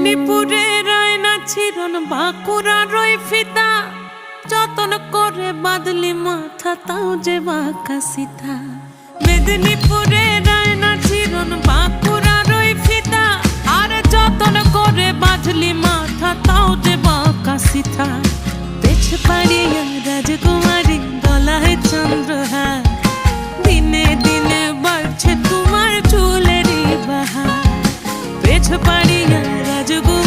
মেদিনীপুরের আয়না চিরন বাঁকুড়ার ওই ফিতা, যতন করে বাঁধলি মাথা তাও যে বাঁকা সিথা। মেদিনীপুরের আয়না চিরন বাঁকুড়ার ওই ফিতা, আর যতন করে বাঁধলি মাথা তাও যে বাঁকা সিথা। পেছ পাড়িয়া রাজকুমারী গলায় চন্দ্রহার, দিনে দিনে বাড়ছে তোমার চুলেরই বাহার। পেছ পাড়িয়া রাজকুমারী